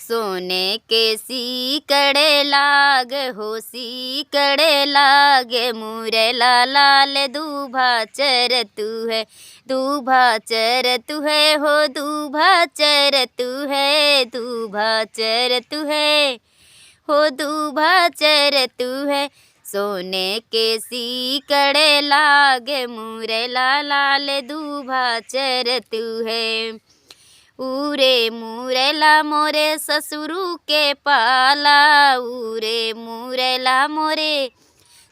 सोने के सीकड़े लाग हो सीकड़े लागे मुरला लाल दूभा चर तू है, दूभा चर तू है हो दूभा चर तू है, दूभा चर तू है हो दूभा चर तू है। सोने के सीकड़े लागे मुरला लाल दूभा चर तू है। उरे मुरला मोरे ससुरु के पाला, उरे मुरला मोरे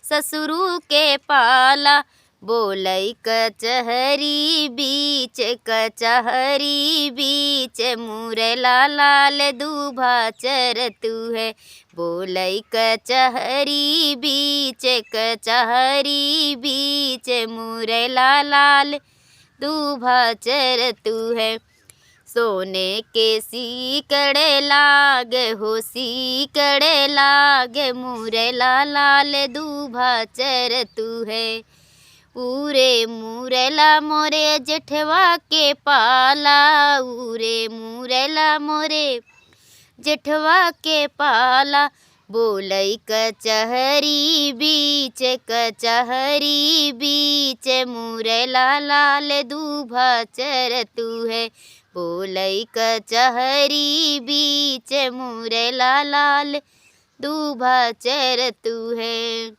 ससुरु के पाला। बोलई कचहरी बीच कचहरी बीच मुरला लाल दूभा चर तू है। बोलई कचहरी बीच कचहरी बीच मुरला लाल दूभा चर तू है। सोने के सीकड़े लाग हो सीकड़े लाग मुरला लाल दूभा चर तू है। उरे मुरला मोरे जेठवा के पाला, उरे मुरला मोरे जेठवा के पाला। बोलई कचहरी बीच कचहरी बीच मुरला लाल दूभा चर तू है। बोलई कचहरी बीच मुरला लाल दूभा चर तू है।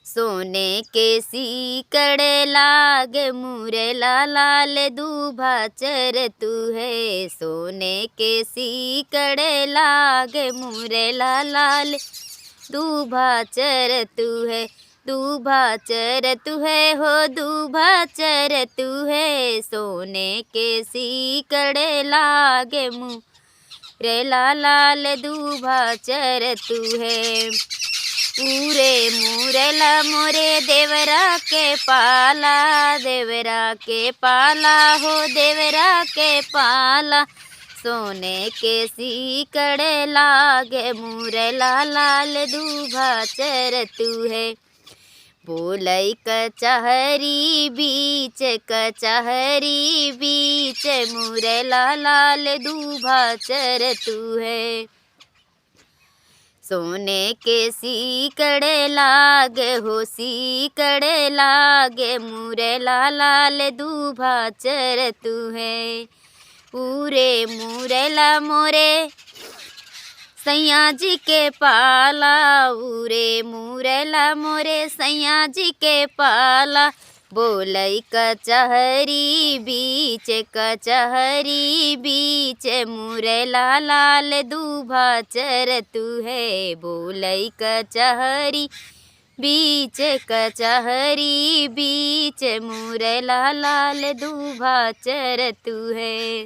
सोने के सीकड़े लाग मुरला लाल दूभा चर तू है। सोने के सीकड़े लाग मुरला लाल दूभा चर तू है। दूभा चर तू है हो दूभा चर तू है। सोने के सीकड़े लागे मुरला लाल दूभा चर तू है। उरे मुरला मोरे देवरा के पाला, देवरा के पाला हो देवरा के पाला। सोने के सीकड़े लागे मुरला लाल दूभा चर तू है। बोलई कचहरी बीच कचहरी बीच मुरला लाल दूभा चर तू है। सोने के सीकड़े लाग हो सीकड़े लागे मुरला लाल दूभा चर तू है। उरे मुरला मोरे सैया जी के पाला, उरे मुरला मोरे सैया जी के पाला। बोलई कचहरी बीच कचहरी बीच मुरला लाल दूभा चर तू है। बोलई कचहरी बीच कचहरी बीच मुरला लाल दूभा चर तू है।